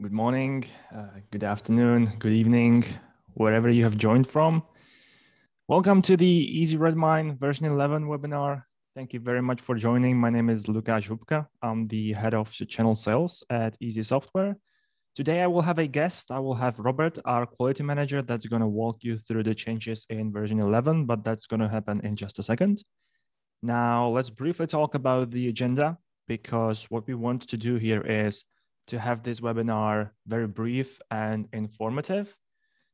Good morning, good afternoon, good evening, wherever you have joined from. Welcome to the Easy Redmine version 11 webinar. Thank you very much for joining. My name is Lukáš Hubka. I'm the head of channel sales at Easy Software. Today I will have a guest. I will have Robert, our quality manager, that's going to walk you through the changes in version 11, but that's going to happen in just a second. Now, let's briefly talk about the agenda, because what we want to do here is to have this webinar very brief and informative.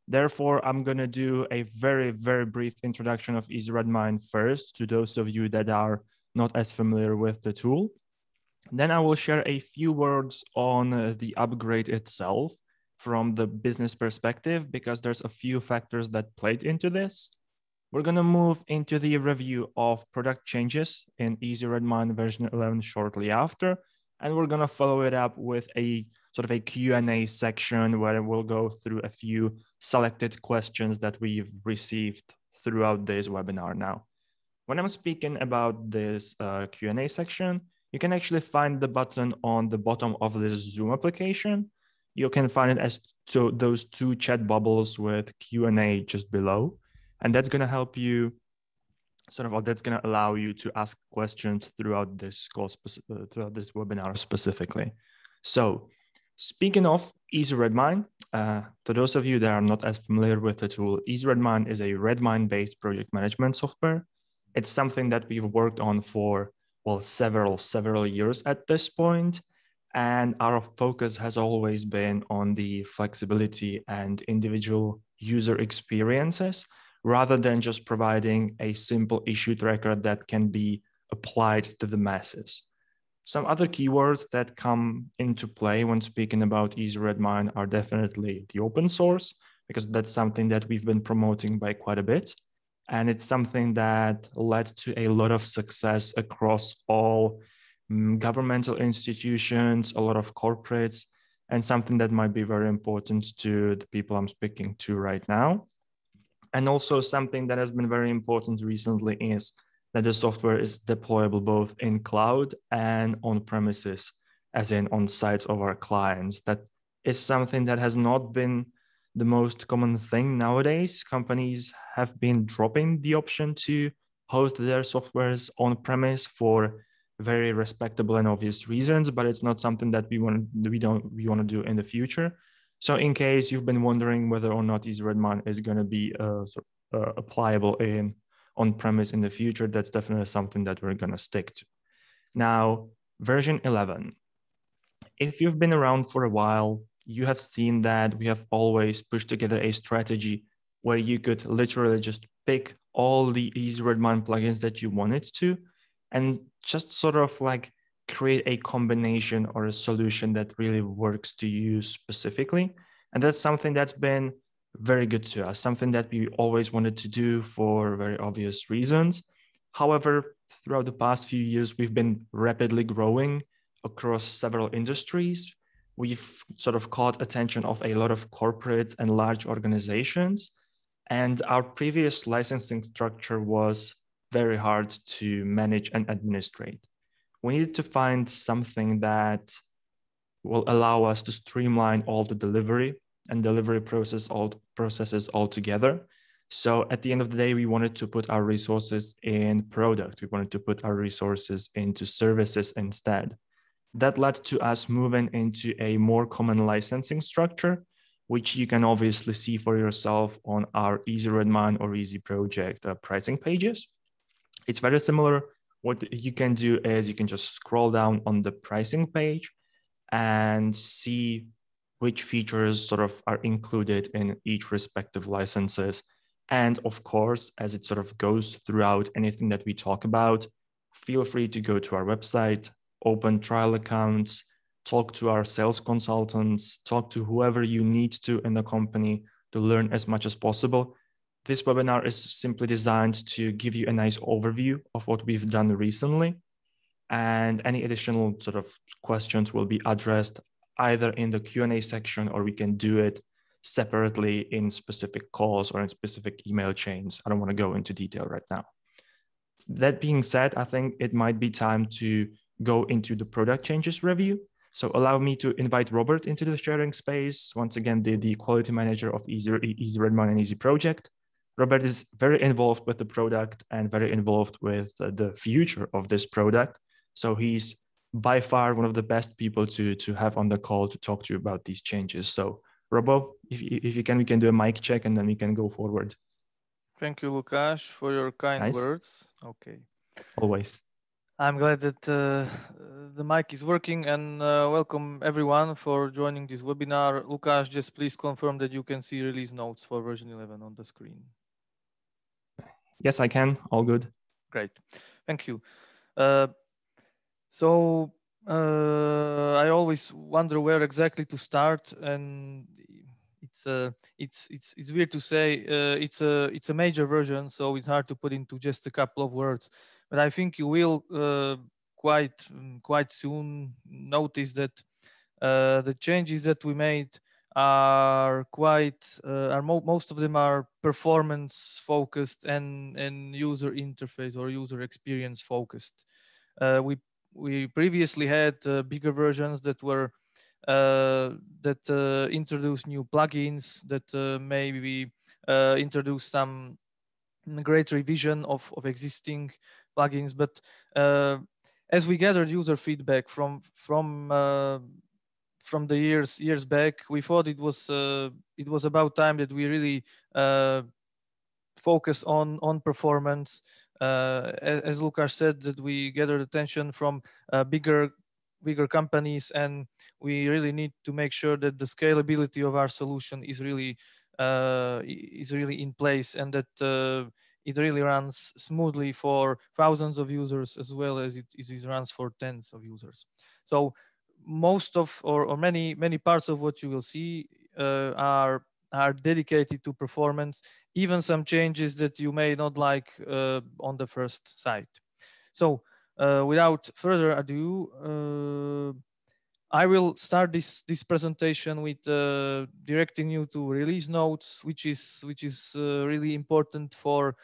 Therefore, I'm going to do a very, very brief introduction of Easy Redmine first to those of you that are not as familiar with the tool. Then I will share a few words on the upgrade itself from the business perspective, because there's a few factors that played into this. We're going to move into the review of product changes in Easy Redmine version 11 shortly after. And we're going to follow it up with a sort of a Q&A section where we'll go through a few selected questions that we've received throughout this webinar now. When I'm speaking about this Q&A section, you can actually find the button on the bottom of this Zoom application. You can find it as those two chat bubbles with Q&A just below. And that's going to help you that's going to allow you to ask questions throughout this throughout this webinar specifically. So speaking of Easy Redmine, to those of you that are not as familiar with the tool, Easy Redmine is a Redmine-based project management software. It's something that we've worked on for, well, several years at this point. And our focus has always been on the flexibility and individual user experiences, rather than just providing a simple issue tracker that can be applied to the masses. Some other keywords that come into play when speaking about Easy Redmine are definitely the open source, because that's something that we've been promoting by quite a bit. And it's something that led to a lot of success across all governmental institutions, a lot of corporates, and something that might be very important to the people I'm speaking to right now. And also something that has been very important recently is that the software is deployable both in cloud and on premises, as in on sites of our clients. That is something that has not been the most common thing nowadays. Companies have been dropping the option to host their softwares on premise for very respectable and obvious reasons, but it's not something that we want to do in the future. So in case you've been wondering whether or not Easy Redmine is going to be applicable in on-premise in the future, that's definitely something that we're going to stick to. Now, version 11. If you've been around for a while, you have seen that we have always pushed together a strategy where you could literally just pick all the Easy Redmine plugins that you wanted to, and just sort of like create a combination or a solution that really works to you specifically. And that's something that's been very good to us, something that we always wanted to do for very obvious reasons. However, throughout the past few years, we've been rapidly growing across several industries. We've sort of caught attention of a lot of corporates and large organizations. And our previous licensing structure was very hard to manage and administrate. We needed to find something that will allow us to streamline all the delivery processes all together. So at the end of the day, we wanted to put our resources in product. We wanted to put our resources into services instead. That led to us moving into a more common licensing structure, which you can obviously see for yourself on our Easy Redmine or Easy Project pricing pages. It's very similar. What you can do is you can just scroll down on the pricing page and see which features sort of are included in each respective licenses. And of course, as it sort of goes throughout anything that we talk about, feel free to go to our website, open trial accounts, talk to our sales consultants, talk to whoever you need to in the company to learn as much as possible. This webinar is simply designed to give you a nice overview of what we've done recently. And any additional sort of questions will be addressed either in the Q&A section, or we can do it separately in specific calls or in specific email chains. I don't want to go into detail right now. That being said, I think it might be time to go into the product changes review. So allow me to invite Robert into the sharing space. Once again, the quality manager of Easy Redmine and Easy Project. Robert is very involved with the product and very involved with the future of this product. So he's by far one of the best people to have on the call to talk to you about these changes. So Robo, if you can, we can do a mic check and then we can go forward. Thank you, Lukasz, for your kind Nice. words. Okay. Always. I'm glad that the mic is working, and welcome everyone for joining this webinar. Lukasz, just please confirm that you can see release notes for version 11 on the screen. Yes, I can. All good. Great. Thank you. So I always wonder where exactly to start, and it's weird to say it's a major version, so it's hard to put into just a couple of words. But I think you will quite soon notice that the changes that we made are most of them are performance focused and user interface or user experience focused. We previously had bigger versions that were introduced new plugins that maybe introduce some great revision of existing plugins. But as we gathered user feedback from the years back, we thought it was about time that we really focus on performance. As Lukasz said, that we gathered attention from bigger companies, and we really need to make sure that the scalability of our solution is really in place, and that it really runs smoothly for thousands of users as well as it runs for tens of users. So most of or many parts of what you will see are dedicated to performance, even some changes that you may not like on the first sight. So without further ado, I will start this presentation with directing you to release notes, which is really important for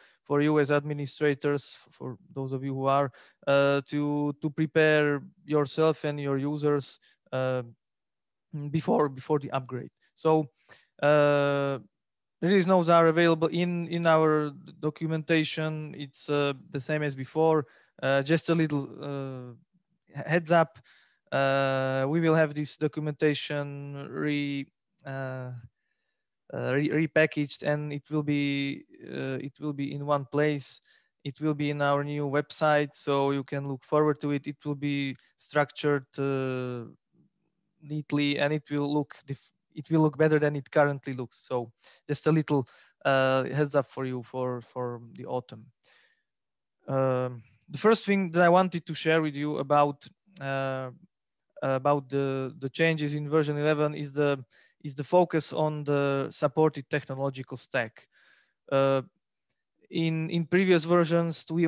you as administrators, for those of you who are, to prepare yourself and your users before the upgrade. So release notes are available in our documentation. It's the same as before. Just a little heads up. We will have this documentation repackaged, and it will be in one place. It will be in our new website, so you can look forward to it. It will be structured neatly, and it will look better than it currently looks. So just a little heads up for you for the autumn. The first thing that I wanted to share with you about the changes in version 11 is the focus on the supported technological stack. In previous versions, we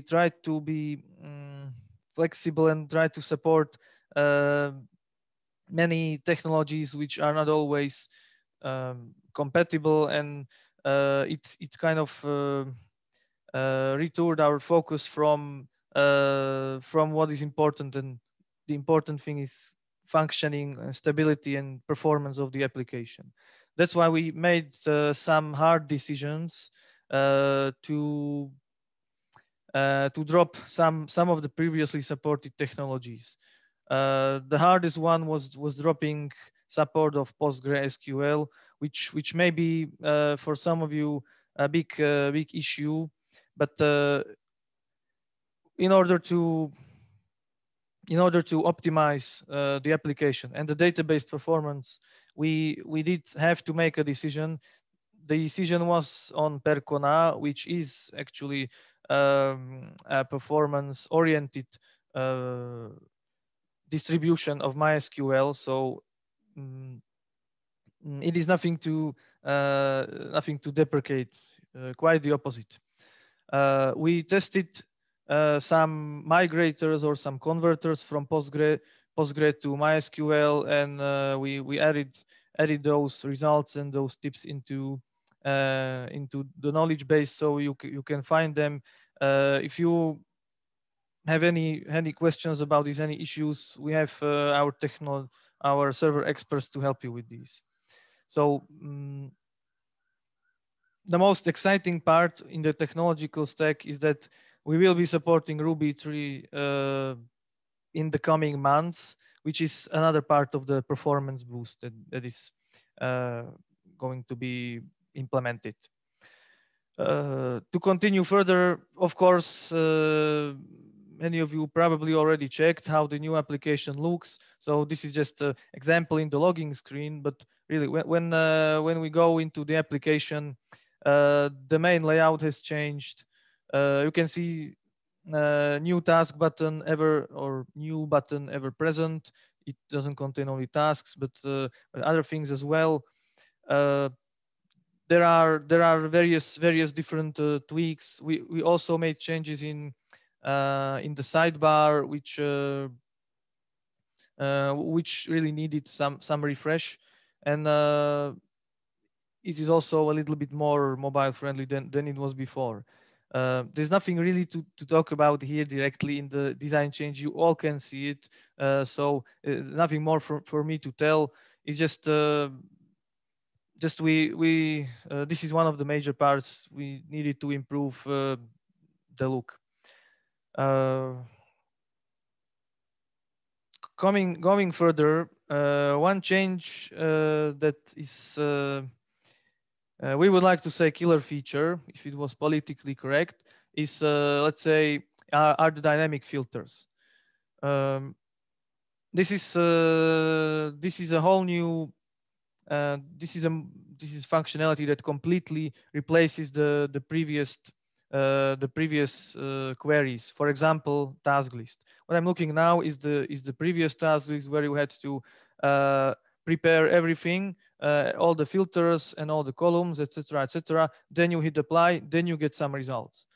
tried to be flexible and try to support many technologies which are not always compatible, and it kind of retoured our focus from what is important, and the important thing is functioning, stability, and performance of the application. That's why we made some hard decisions to drop some of the previously supported technologies. The hardest one was dropping support of PostgreSQL, which may be for some of you a big issue, but in order to optimize the application and the database performance, we did have to make a decision. The decision was on Percona, which is actually a performance-oriented distribution of MySQL. So it is nothing to deprecate. Quite the opposite. We tested some migrators or some converters from Postgre to MySQL, and we added those results and those tips into the knowledge base, so you can find them. If you have any questions about these, any issues, we have our server experts to help you with these. So the most exciting part in the technological stack is that we will be supporting Ruby 3 in the coming months, which is another part of the performance boost that is going to be implemented. To continue further, of course, many of you probably already checked how the new application looks. So this is just an example in the logging screen, but really when we go into the application, the main layout has changed. You can see new task button new button ever present. It doesn't contain only tasks, but other things as well. There are various different tweaks. We also made changes in the sidebar, which really needed some refresh, and it is also a little bit more mobile friendly than it was before. There's nothing really to talk about here directly in the design change. You all can see it, so nothing more for me to tell. It's just we this is one of the major parts we needed to improve the look. Going further, one change that is we would like to say killer feature, if it was politically correct, is let's say are the dynamic filters. This is a whole new this is functionality that completely replaces the previous queries. For example, task list. What I'm looking now is the previous task list where you had to prepare everything, all the filters and all the columns, etc., etc. Then you hit apply, then you get some results.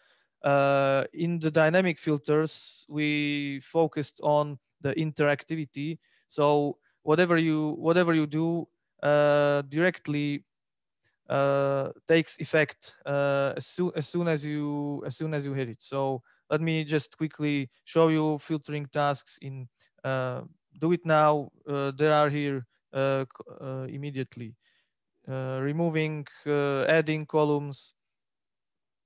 In the dynamic filters, we focused on the interactivity. So whatever you do directly takes effect as soon as you hit it. So let me just quickly show you filtering tasks in do it now. There are here immediately removing, adding columns.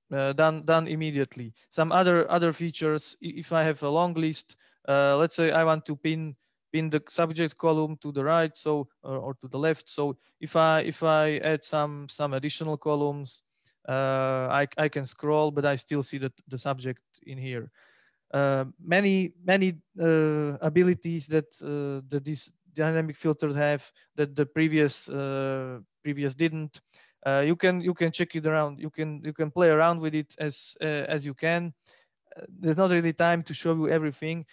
Done immediately. Some other features. If I have a long list, let's say I want to pin the subject column to the right, so or to the left. So if I add some additional columns, I can scroll, but I still see the subject in here. Many abilities that these dynamic filters have that the previous didn't. You can check it around. You can play around with it as you can. There's not really time to show you everything.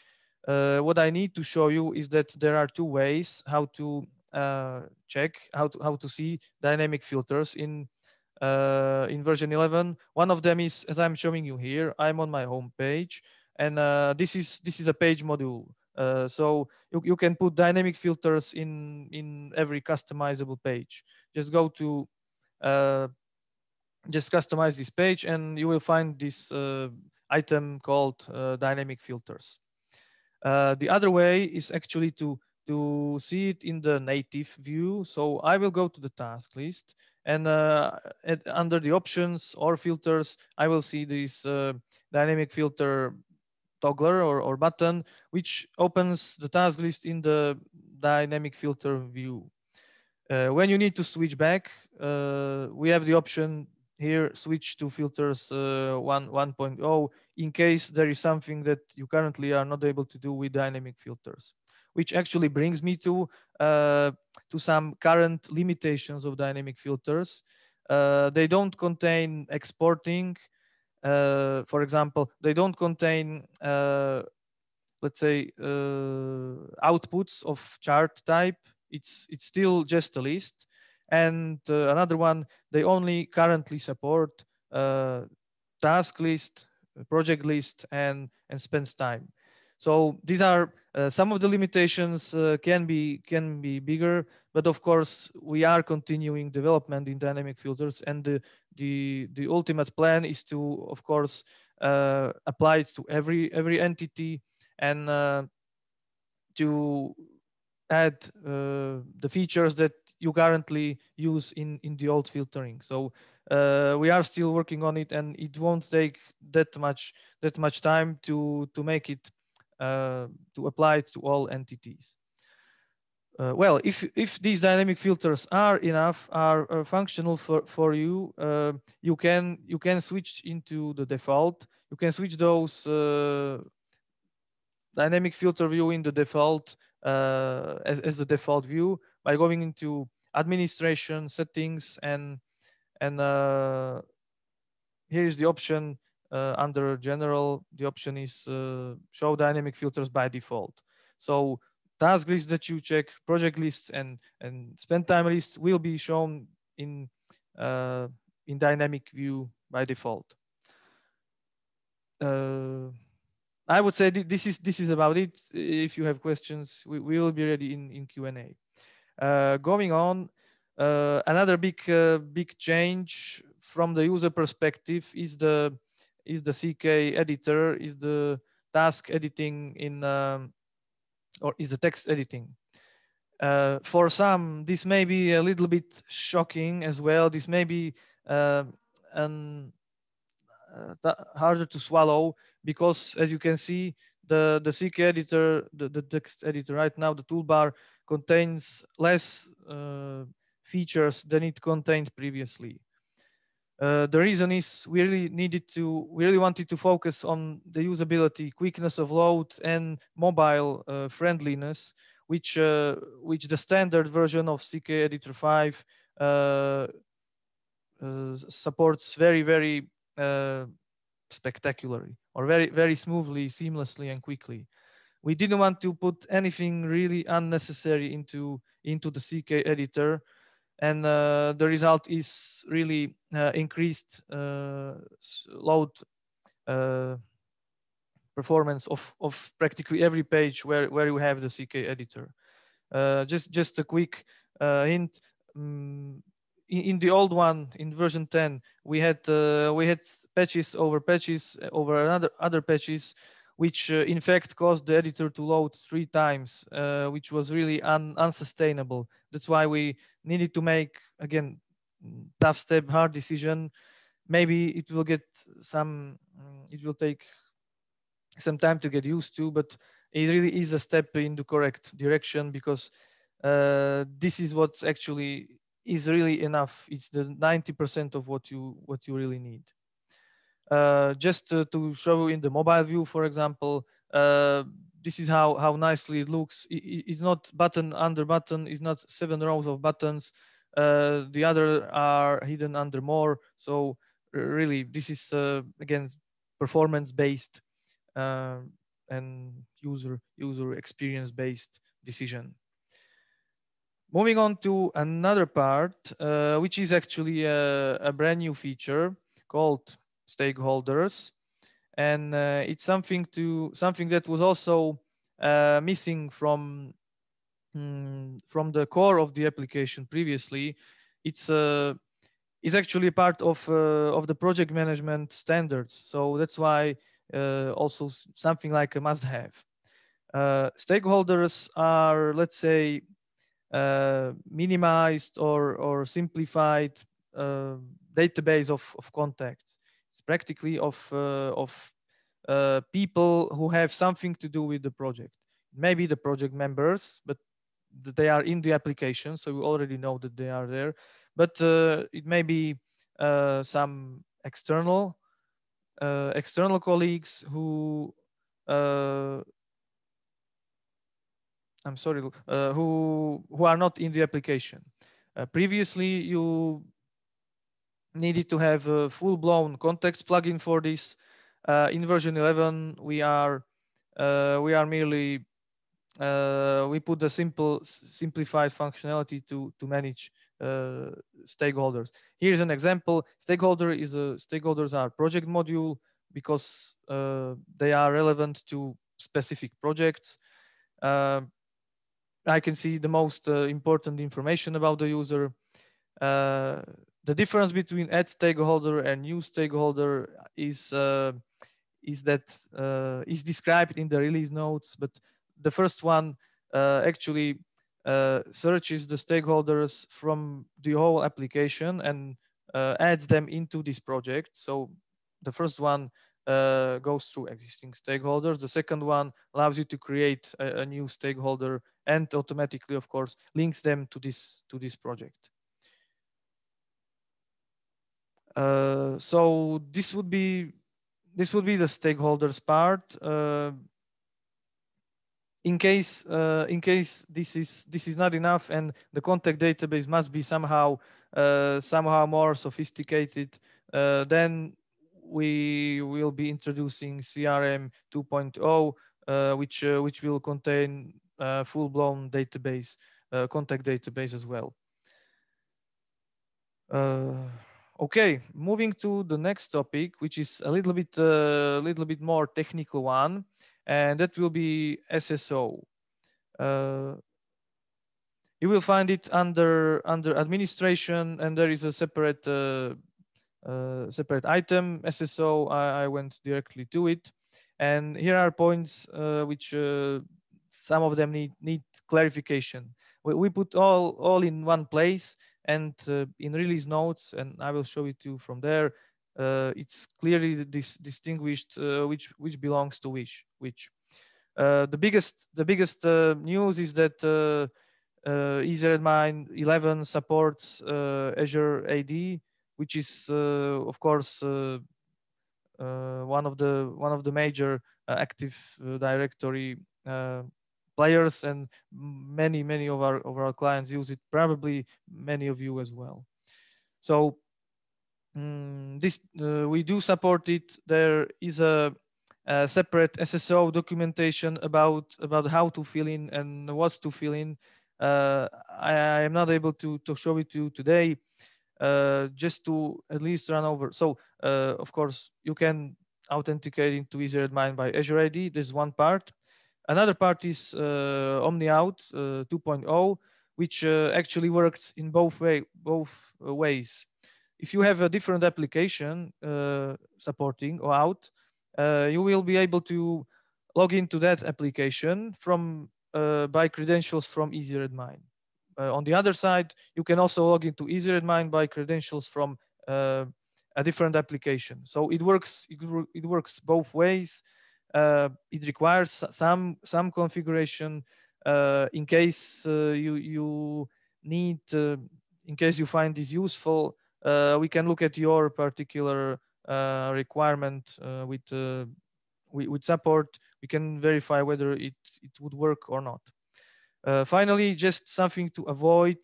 What I need to show you is that there are two ways how to check how to see dynamic filters in version 11. One of them is, as I'm showing you here, I'm on my home page, and this is a page module. So you can put dynamic filters in every customizable page. Just go to just customize this page, and you will find this item called dynamic filters. The other way is actually to see it in the native view. So I will go to the task list, and under the options or filters, I will see this dynamic filter toggler or button, which opens the task list in the dynamic filter view. When you need to switch back, we have the option here, switch to filters 1.0 in case there is something that you currently are not able to do with dynamic filters, which actually brings me to some current limitations of dynamic filters. They don't contain exporting. For example, they don't contain let's say outputs of chart type. It's still just a list. And another one, they only currently support task list, project list, and spend time. So these are some of the limitations. Can be bigger, but of course we are continuing development in dynamic filters, and the ultimate plan is to, of course, applied to every entity, and to add the features that you currently use in the old filtering. So we are still working on it, and it won't take that much time to make it to apply it to all entities. Well, if these dynamic filters are enough, are functional for you, you can switch into the default. You can switch those dynamic filter view in the default as the default view by going into administration settings, and here is the option under general. The option is show dynamic filters by default. So task lists that you check, project lists, and spend time lists will be shown in dynamic view by default. I would say this is about it. If you have questions, we will be ready in Q&A. Going on, another big change from the user perspective is the CK editor, is the task editing in or is the text editing. For some, this may be a little bit shocking as well. This may be harder to swallow, because as you can see, the CK editor, the text editor right now, the toolbar contains less features than it contained previously. The reason is we really wanted to focus on the usability, quickness of load, and mobile friendliness, which the standard version of CK Editor 5 supports very spectacularly, or very smoothly, seamlessly, and quickly. We didn't want to put anything really unnecessary into the CK editor, and the result is really increased load performance of practically every page where you have the CK editor. Just a quick hint. In the old one, in version 10, we had patches over other patches, which in fact caused the editor to load 3 times, which was really unsustainable. That's why we needed to make, again, tough step, hard decision. Maybe it will take some time to get used to, but it really is a step in the correct direction, because this is what actually is really enough. It's the 90% of what you really need. Just to show you in the mobile view, for example, this is how nicely it looks. It's not button under button. It's not 7 rows of buttons. The other are hidden under more. So really, this is again performance based and user experience based decision. Moving on to another part, which is actually a brand new feature called stakeholders, and it's something that was also missing from the core of the application previously. It's actually part of the project management standards, so that's why also something like a must-have. Stakeholders are, let's say, minimized or simplified database of contacts. It's practically of people who have something to do with the project. Maybe the project members, but they are in the application, so we already know that they are there. But it may be some external colleagues who I'm sorry, who are not in the application. Previously, you needed to have a full-blown context plugin for this. In version 11, we are merely we put the simplified functionality to manage stakeholders. Here's an example. Stakeholders are project module, because they are relevant to specific projects. I can see the most important information about the user. The difference between add stakeholder and new stakeholder is is described in the release notes. But the first one actually searches the stakeholders from the whole application and adds them into this project. So the first one goes through existing stakeholders. The second one allows you to create a new stakeholder and automatically, of course, links them to this project. So this would be the stakeholders part. In case this is not enough and the contact database must be somehow more sophisticated, then we will be introducing CRM 2.0, which will contain full-blown database, contact database as well. Okay, moving to the next topic, which is a little bit more technical one, and that will be SSO. You will find it under administration, and there is a separate item SSO. I went directly to it, and here are points which some of them need clarification. We put all in one place, and in release notes, and I will show it to you from there. It's clearly distinguished which belongs to which. The biggest news is that Easy Redmine 11 supports Azure AD, which is of course one of the major Active Directory players, and many of our clients use it. Probably many of you as well. So this we do support it. There is a separate SSO documentation about how to fill in and what to fill in. I am not able to show it to you today, just to at least run over. So of course you can authenticate into Easy Redmine by Azure AD. There's one part. Another part is OmniOut 2.0, which actually works in both ways. If you have a different application supporting OAuth, you will be able to log into that application from by credentials from Easy Redmine. On the other side, you can also log into Easy Redmine by credentials from a different application. So it works both ways. It requires some configuration in case you need, in case you find this useful. We can look at your particular requirement with support. We can verify whether it would work or not. Finally, just something to avoid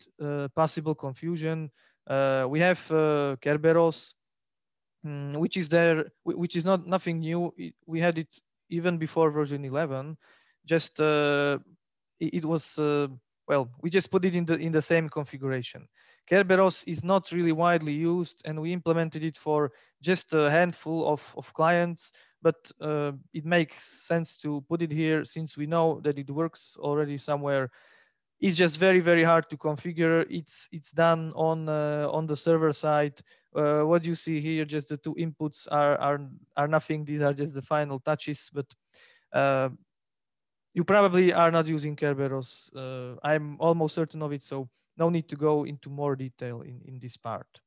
possible confusion. We have Kerberos, which is there, which is nothing new. We had it even before version 11. Just it was well, we just put it in the same configuration. Kerberos is not really widely used, and we implemented it for just a handful of clients. But it makes sense to put it here since we know that it works already somewhere. It's just very hard to configure. It's done on the server side. What you see here, just the two inputs are nothing. These are just the final touches. But you probably are not using Kerberos. I'm almost certain of it, so no need to go into more detail in this part.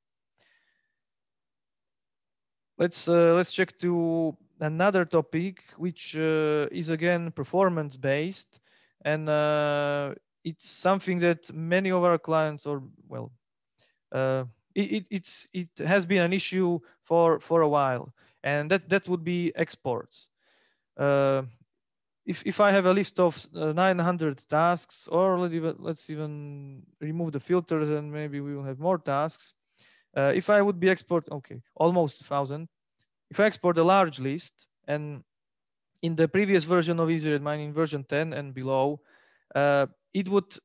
Let's check to another topic, which is again performance based, and it's something that many of our clients, or well, it has been an issue for a while, and that would be exports. If I have a list of 900 tasks, or let's even remove the filters, and maybe we will have more tasks. If I would be almost 1,000. If I export a large list, and in the previous version of Easy Redmine, in version 10 and below, it would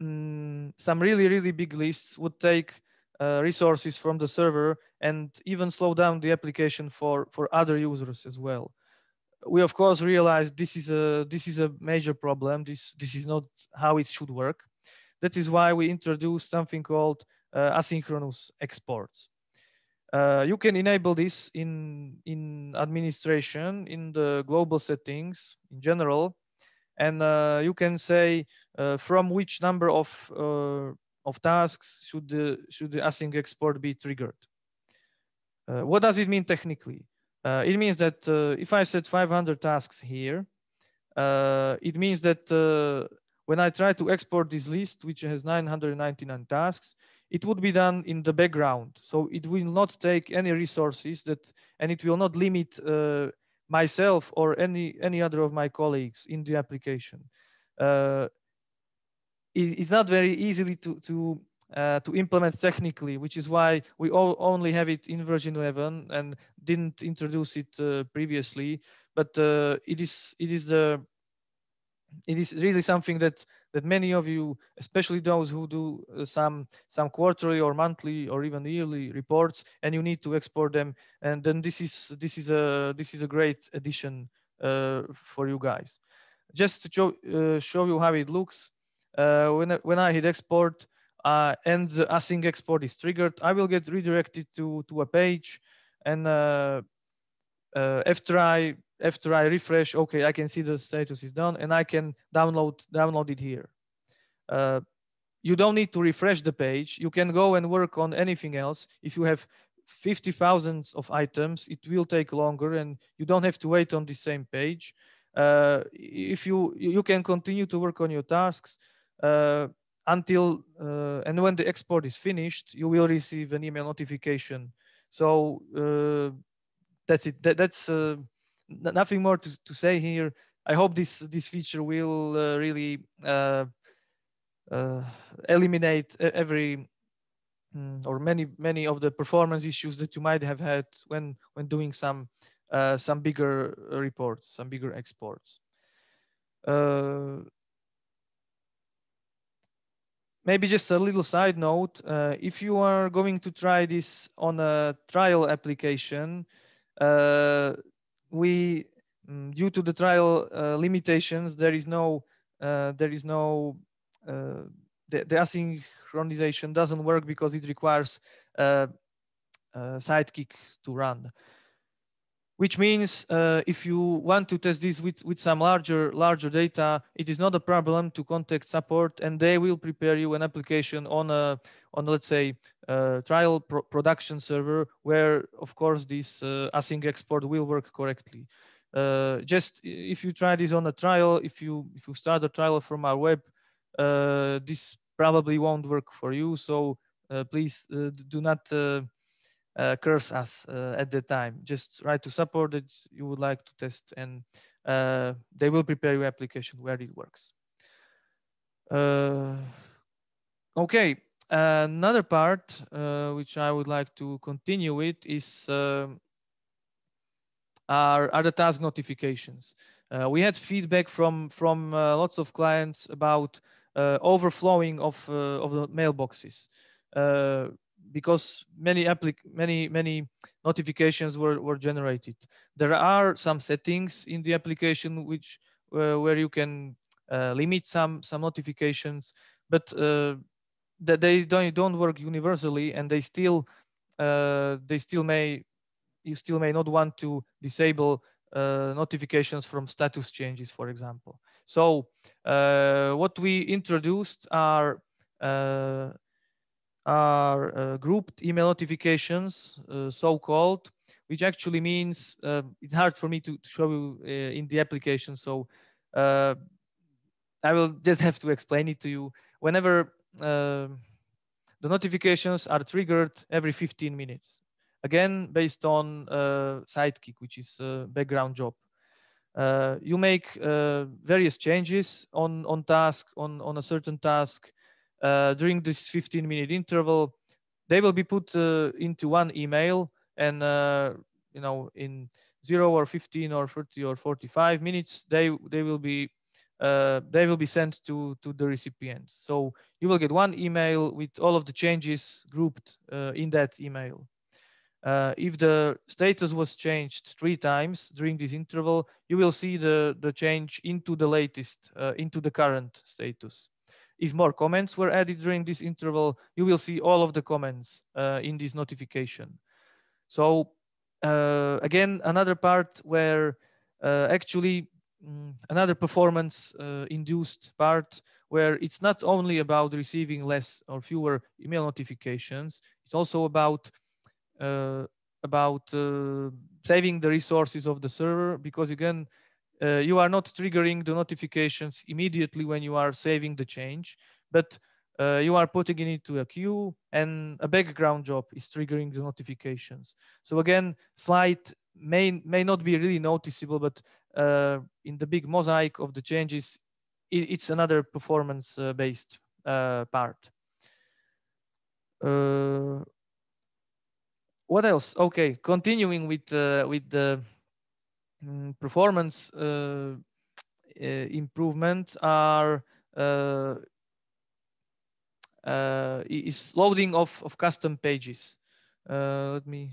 some really big lists would take resources from the server and even slow down the application for other users as well. We of course realize this is a major problem. This is not how it should work. That is why we introduced something called asynchronous exports. You can enable this in administration, in the global settings in general, and you can say from which number of tasks should the async export be triggered. What does it mean technically? It means that if I set 500 tasks here, it means that when I try to export this list, which has 999 tasks, it would be done in the background. So it will not take any resources and it will not limit myself or any other of my colleagues in the application. It's not very easily to implement technically, which is why we only have it in version 11 and didn't introduce it previously. But it is really something that many of you, especially those who do some quarterly or monthly or even yearly reports, and you need to export them, and then this is a great addition for you guys. Just to show you how it looks, when I hit export and the async export is triggered, I will get redirected to a page, and after I refresh, okay, I can see the status is done, and I can download it here. You don't need to refresh the page. You can go and work on anything else. If you have 50,000 of items, it will take longer, and you don't have to wait on the same page. If you can continue to work on your tasks until and when the export is finished, you will receive an email notification. So that's it. That's nothing more to say here. I hope this feature will really eliminate every or many of the performance issues that you might have had when doing some bigger reports, some bigger exports. Maybe just a little side note, if you are going to try this on a trial application, due to the trial limitations, there is no the asynchronization doesn't work because it requires Sidekick to run. Which means if you want to test this with some larger data, it is not a problem to contact support, and they will prepare you an application on let's say trial production server where of course this async export will work correctly. Just if you try this on a trial, if you start a trial from our web, this probably won't work for you. So please do not curse us at the time. Just write to support that you would like to test, and they will prepare your application where it works. Okay, another part which I would like to continue with is are the task notifications. We had feedback from lots of clients about overflowing of the mailboxes. Because many notifications were generated. There are some settings in the application which where you can limit some notifications, but that they don't work universally, and you still may not want to disable notifications from status changes, for example. So what we introduced are grouped email notifications, so-called, which actually means it's hard for me to show you in the application. So I will just have to explain it to you. Whenever the notifications are triggered every 15 minutes, again, based on Sidekick, which is a background job. You make various changes on a certain task. During this 15-minute interval, they will be put into one email, and in 0 or 15 or 30 or 45 minutes, they will be sent to the recipients. So you will get one email with all of the changes grouped in that email. If the status was changed 3 times during this interval, you will see the change into the latest, into the current status. If more comments were added during this interval, you will see all of the comments in this notification. So again, another part where actually another performance induced part where it's not only about receiving less or fewer email notifications, it's also about uh, saving the resources of the server, because again, you are not triggering the notifications immediately when you are saving the change, but you are putting it into a queue, and a background job is triggering the notifications. So again, slight may not be really noticeable, but in the big mosaic of the changes, it's another performance based part. What else? Okay, continuing with the performance improvement are is loading of custom pages. Let me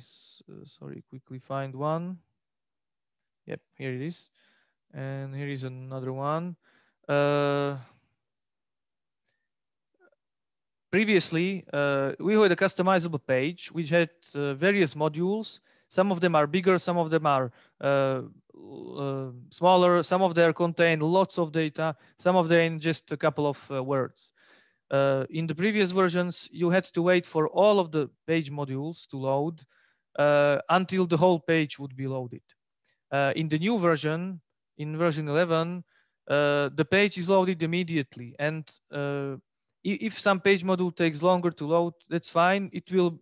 sorry quickly find one. Yep, here it is, and here is another one. Previously, we had a customizable page which had various modules. Some of them are bigger, some of them are smaller, some of them contain lots of data, some of them just a couple of words. In the previous versions, you had to wait for all of the page modules to load until the whole page would be loaded. In the new version, in version 11, the page is loaded immediately, and if some page module takes longer to load, that's fine. It will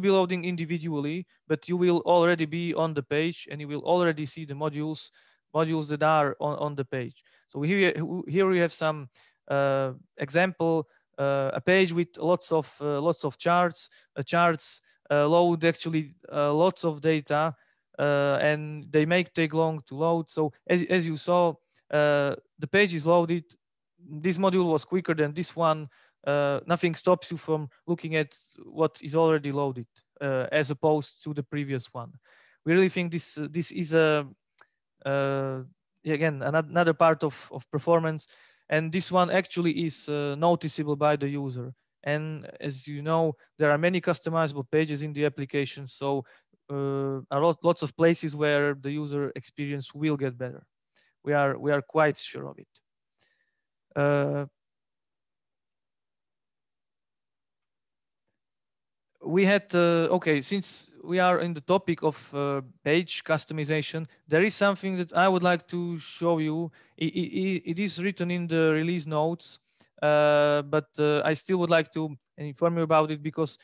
be loading individually, but you will already be on the page, and you will already see the modules that are on the page. So here we have some example, a page with lots of charts. Charts load actually lots of data, and they may take long to load. So as you saw, the page is loaded. This module was quicker than this one. Nothing stops you from looking at what is already loaded as opposed to the previous one. We really think this is a again another part of performance, and this one actually is noticeable by the user. And as you know, there are many customizable pages in the application, so are lots of places where the user experience will get better. We are quite sure of it. We had okay, since we are in the topic of page customization, there is something that I would like to show you. It is written in the release notes, but I still would like to inform you about it, because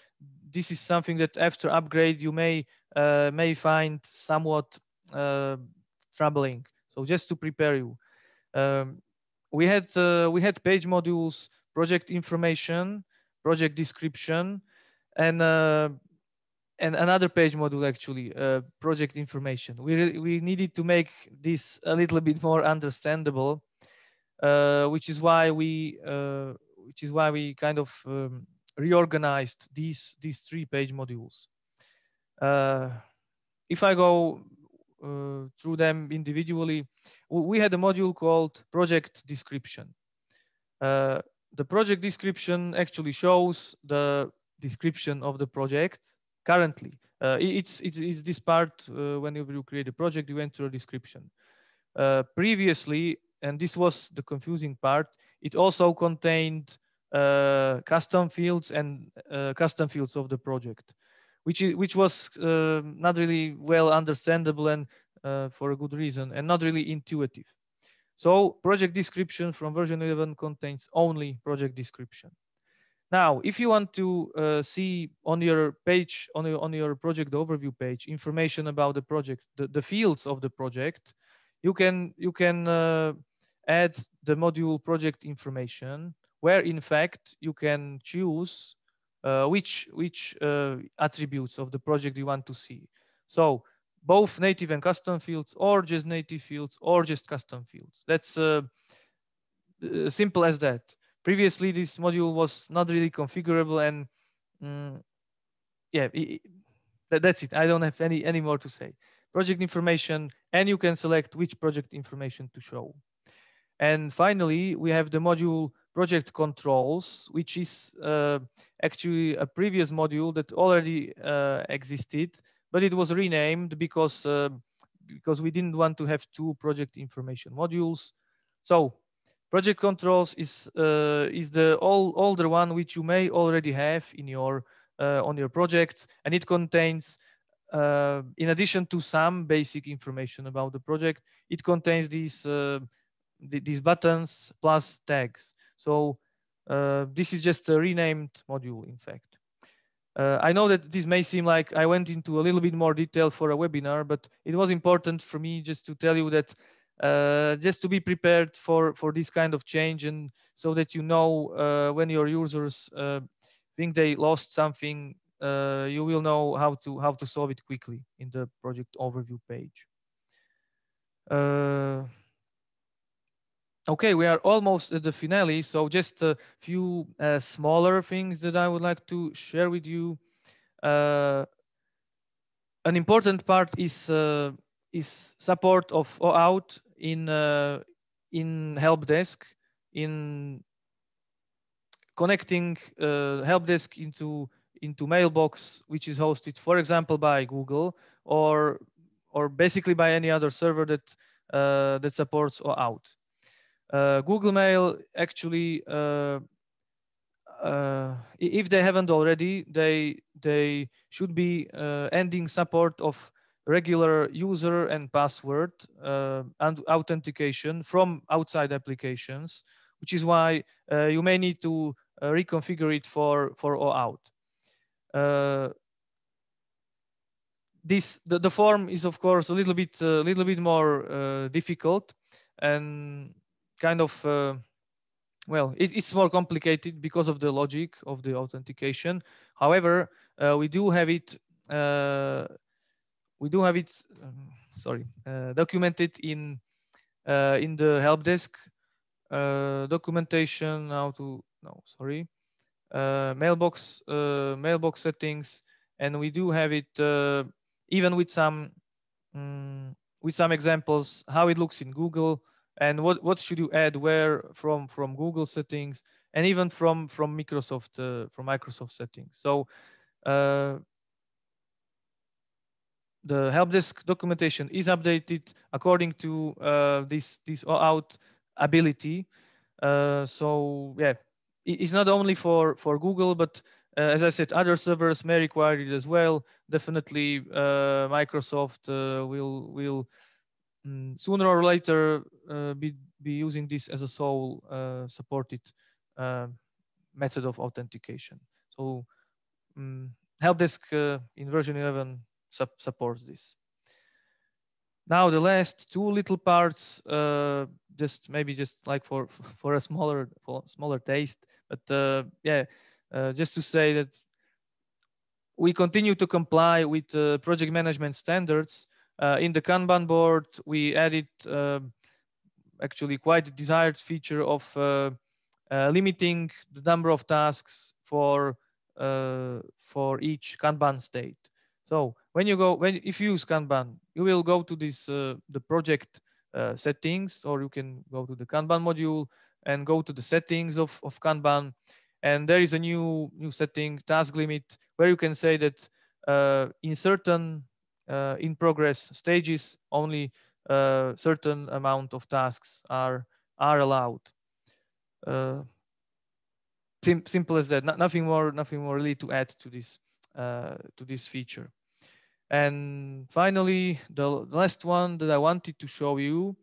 this is something that after upgrade you may find somewhat troubling. So just to prepare you, we had page modules, project information, project description, and another page module actually, project information. We needed to make this a little bit more understandable, which is why we kind of reorganized these three page modules. If I go through them individually, we had a module called project description. The project description actually shows the description of the project currently. It's this part when you create a project, you enter a description. Previously, and this was the confusing part, it also contained custom fields and custom fields of the project, which was not really well understandable, and for a good reason, and not really intuitive. So project description from version 11 contains only project description. Now, if you want to see on your page, on your project overview page, information about the project, the fields of the project, you can add the module project information, where in fact you can choose which attributes of the project you want to see. So both native and custom fields, or just native fields, or just custom fields. That's simple as that. Previously, this module was not really configurable, and yeah, that's it. I don't have any more to say. Project information, and you can select which project information to show. And finally, we have the module project controls, which is actually a previous module that already existed, but it was renamed because we didn't want to have two project information modules. So project controls is the older one, which you may already have in your on your projects, and it contains in addition to some basic information about the project, it contains these buttons plus tags. So this is just a renamed module, in fact. I know that this may seem like I went into a little bit more detail for a webinar, but it was important for me just to tell you that just to be prepared for this kind of change, and so that you know when your users think they lost something, you will know how to solve it quickly in the project overview page. Okay, we are almost at the finale, so just a few smaller things that I would like to share with you. An important part is support of OAuth in help desk, in connecting help desk into mailbox, which is hosted, for example, by Google or basically by any other server that supports OAuth. Google Mail actually, if they haven't already, they should be ending support of regular user and password and authentication from outside applications, which is why you may need to reconfigure it for OAuth. The form is of course a little bit more difficult and kind of well, it's more complicated because of the logic of the authentication. However, we do have it. Documented in the help desk documentation. Mailbox settings, and we do have it even with some examples how it looks in Google, and what should you add where from Google settings, and even from Microsoft settings. So the help desk documentation is updated according to this OAuth ability. So yeah, it's not only for Google, but as I said, other servers may require it as well. Definitely, Microsoft will sooner or later be using this as a sole supported method of authentication. So help desk in version 11 supports this. Now the last two little parts, just like for a smaller taste, but yeah, just to say that we continue to comply with project management standards. In the Kanban board, we added actually quite a desired feature of limiting the number of tasks for each Kanban state. So if you use Kanban, you will go to this the project settings, or you can go to the Kanban module and go to the settings of Kanban, and there is a new setting, task limit, where you can say that in certain in progress stages only certain amount of tasks are allowed. Simple as that. Nothing more really to add to this feature. And finally, the last one that I wanted to show you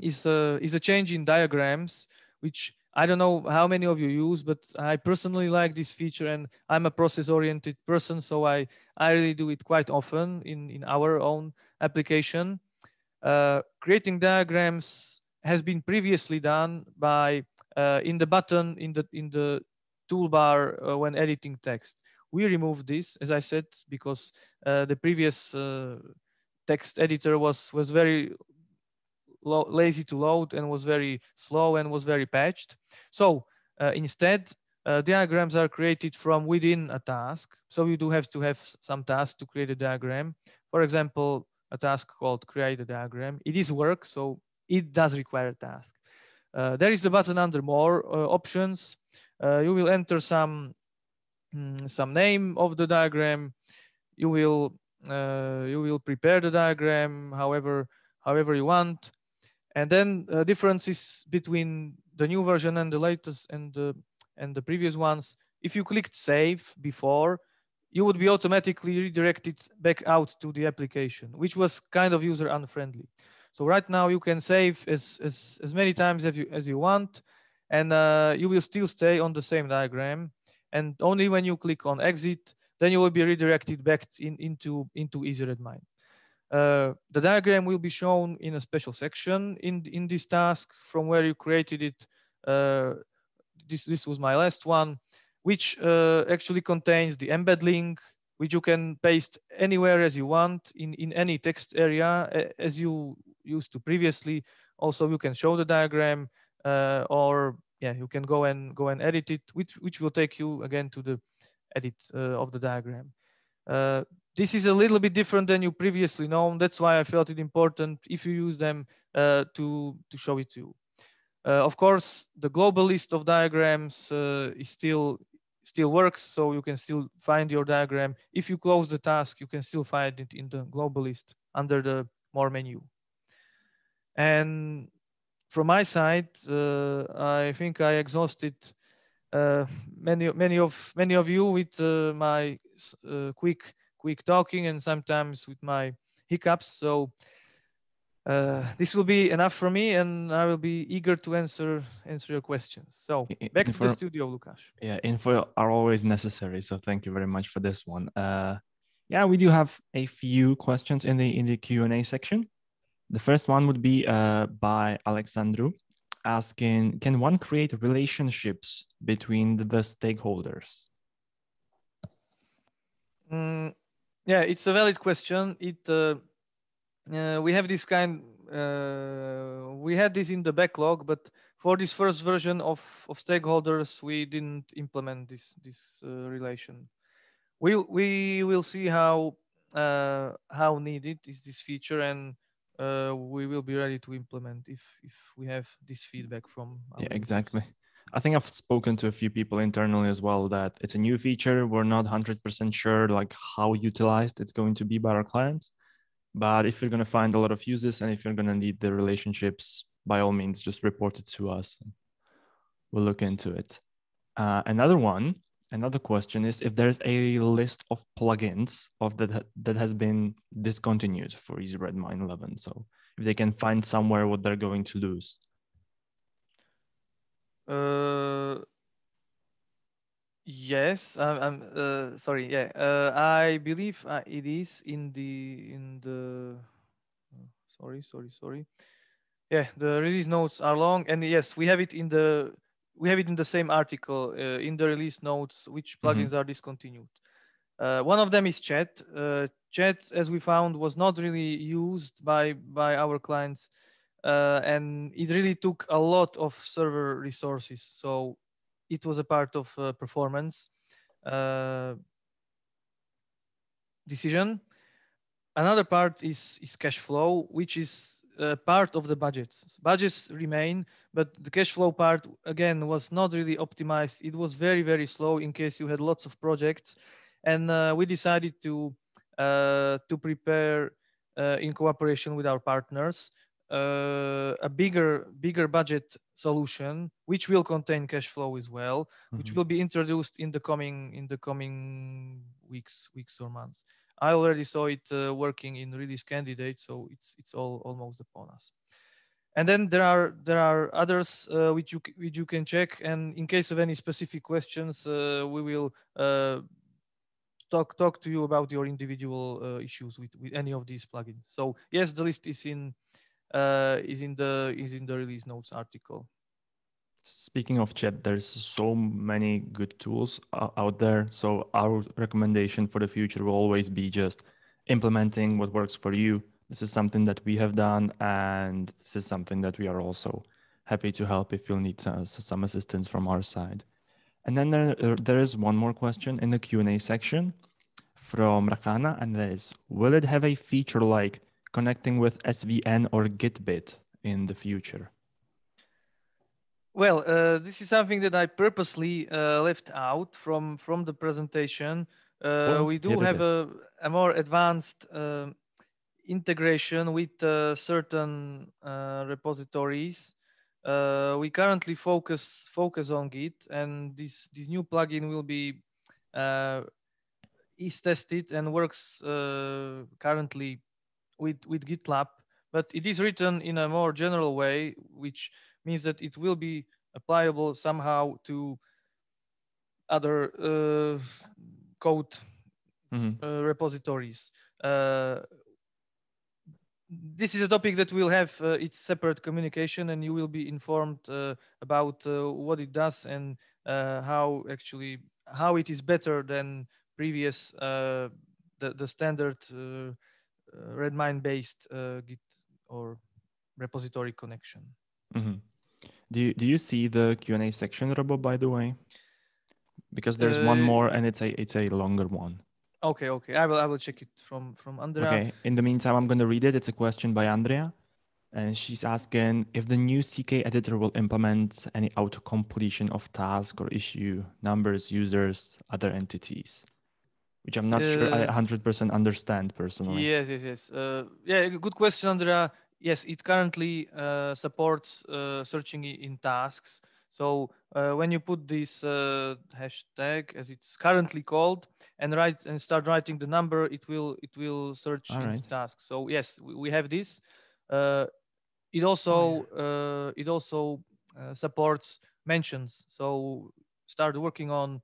is a change in diagrams, which I don't know how many of you use, but I personally like this feature, and I'm a process-oriented person, so I really do it quite often in our own application. Creating diagrams has been previously done by in the button in the toolbar when editing text. We removed this, as I said, because the previous text editor was very lazy to load and was very slow and was very patched. So instead, diagrams are created from within a task. So you do have to have some task to create a diagram. For example, a task called create a diagram. It is work, so it does require a task. There is the button under more options. You will enter some some name of the diagram. You will prepare the diagram however you want, and then differences between the new version and the latest and the previous ones. If you clicked save before, you would be automatically redirected back out to the application, which was kind of user unfriendly. So right now you can save as many times as you want, and you will still stay on the same diagram. And only when you click on exit, then you will be redirected back into Easy Redmine. The diagram will be shown in a special section in this task from where you created it. This was my last one, which actually contains the embed link, which you can paste anywhere as you want in any text area as you used to previously. Also, you can show the diagram, or yeah, you can go and edit it, which will take you again to the edit of the diagram. This is a little bit different than you previously known. That's why I felt it important, if you use them, to show it to you. Of course, the global list of diagrams is still works, so you can still find your diagram. If you close the task, you can still find it in the global list under the More menu. And from my side, I think I exhausted many of you with my quick talking, and sometimes with my hiccups. So this will be enough for me, and I will be eager to answer your questions. So back to the studio, Lukáš. Yeah, info are always necessary. So thank you very much for this one. Yeah, we do have a few questions in the Q&A section. The first one would be by Alexandru, asking, can one create relationships between the stakeholders? Yeah, it's a valid question. We have this we had this in the backlog, but for this first version of stakeholders, we didn't implement this relation. We will see how needed is this feature, and we will be ready to implement if we have this feedback from our users. Exactly. I think I've spoken to a few people internally as well that it's a new feature. We're not 100% sure like how utilized it's going to be by our clients. But if you're going to find a lot of uses and if you're going to need the relationships, by all means, just report it to us. We'll look into it. Another question is if there's a list of plugins that has been discontinued for Easy Redmine 11. So if they can find somewhere what they're going to lose. Yes, I'm sorry. Yeah, I believe it is in the. Sorry. Yeah, the release notes are long, and yes, we have it in the same article in the release notes which plugins are discontinued. One of them is chat. Chat, as we found, was not really used by our clients, and it really took a lot of server resources. So it was a part of performance decision. Another part is cash flow, which is part of the budgets. Budgets remain, but the cash flow part again was not really optimized. It was very slow in case you had lots of projects, and we decided to prepare in cooperation with our partners a bigger budget solution, which will contain cash flow as well, which will be introduced in the coming weeks or months. I already saw it working in release candidate, so it's all almost upon us. And then there are others which you can check. And in case of any specific questions, we will talk to you about your individual issues with any of these plugins. So yes, the list is in the release notes article. Speaking of chat, there's so many good tools out there. So our recommendation for the future will always be just implementing what works for you. This is something that we have done, and this is something that we are also happy to help if you'll need some assistance from our side. And then there is one more question in the Q&A section from Rakana, and that is, will it have a feature like connecting with SVN or Gitbit in the future? Well, this is something that I purposely left out from the presentation. Well, We here do it have is. a more advanced integration with certain repositories. We currently focus on Git, and this new plugin will be uh, is tested and works currently with GitLab, but it is written in a more general way, which means that it will be applicable somehow to other code Mhm. repositories. Uh, this is a topic that will have its separate communication, and you will be informed about what it does and how it is better than previous the standard Redmine based Git or repository connection. Mhm. Do you see the Q&A section, Robo, by the way? Because there's one Uh, more and it's a longer one. okay. I will check it from Andrea. Okay. In the meantime, I'm going to read it. It's a question by Andrea. And she's asking if the new CK editor will implement any auto completion of task or issue numbers, users, other entities, which I'm not sure I Uh, 100% understand personally. yes. Yeah, good question, Andrea. Yes, it currently supports searching in tasks. So when you put this hashtag, as it's currently called, and start writing the number, it will search All in the right. task. So yes, we have this. Uh, Oh, yeah. it also supports mentions. So start working on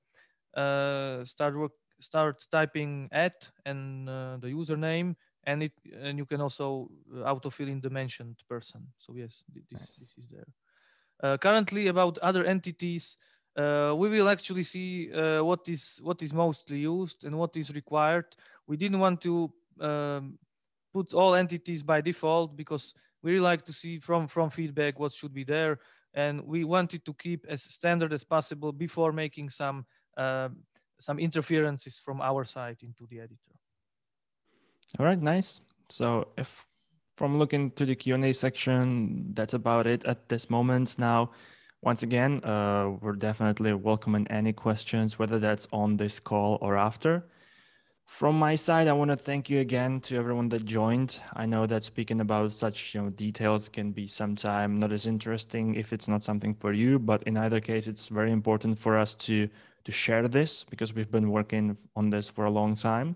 start typing at and the username, and you can also autofill in the mentioned person. So yes, Nice. this is there. Currently, about other entities, we will actually see what is mostly used and what is required. We didn't want to put all entities by default because we really like to see from feedback what should be there, and we wanted to keep as standard as possible before making uh, some interferences from our side into the editor. All right, nice. So if from looking to the Q&A section, that's about it at this moment. Now, once again, we're definitely welcoming any questions, whether that's on this call or after. From my side, I want to thank you again to everyone that joined. I know that speaking about such details can be sometimes not as interesting if it's not something for you, but in either case, it's very important for us to share this because we've been working on this for a long time.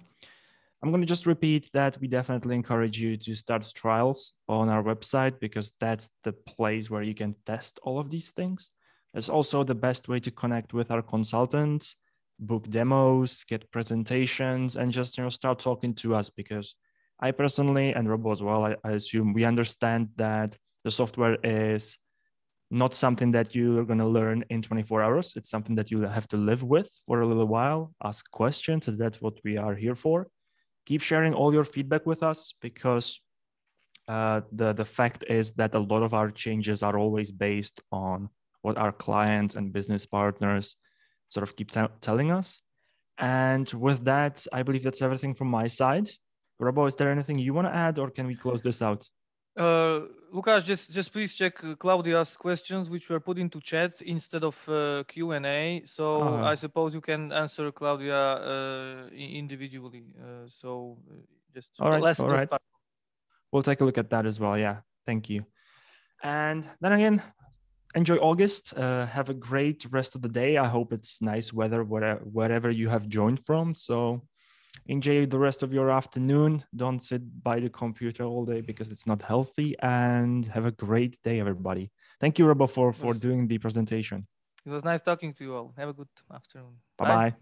I'm going to just repeat that we definitely encourage you to start trials on our website because that's the place where you can test all of these things. It's also the best way to connect with our consultants, book demos, get presentations, and just start talking to us because I personally and Robo as well, I assume we understand that the software is not something that you're going to learn in 24 hours. It's something that you have to live with for a little while, ask questions, and that's what we are here for. Keep sharing all your feedback with us because the fact is that a lot of our changes are always based on what our clients and business partners sort of keep telling us. And with that, I believe that's everything from my side. Robo, is there anything you want to add, or can we close this out? Lukasz, just please check Claudia's questions, which were put into chat instead of Q&A. So I suppose you can answer Claudia individually. Just All right, less all less right. part. We'll take a look at that as well. Yeah, thank you. And then again, enjoy August. Have a great rest of the day. I hope it's nice weather wherever you have joined from. So enjoy the rest of your afternoon. Don't sit by the computer all day because it's not healthy. And have a great day, everybody. Thank you, Robo, for doing the presentation. It was nice talking to you all. Have a good afternoon. Bye Bye. bye.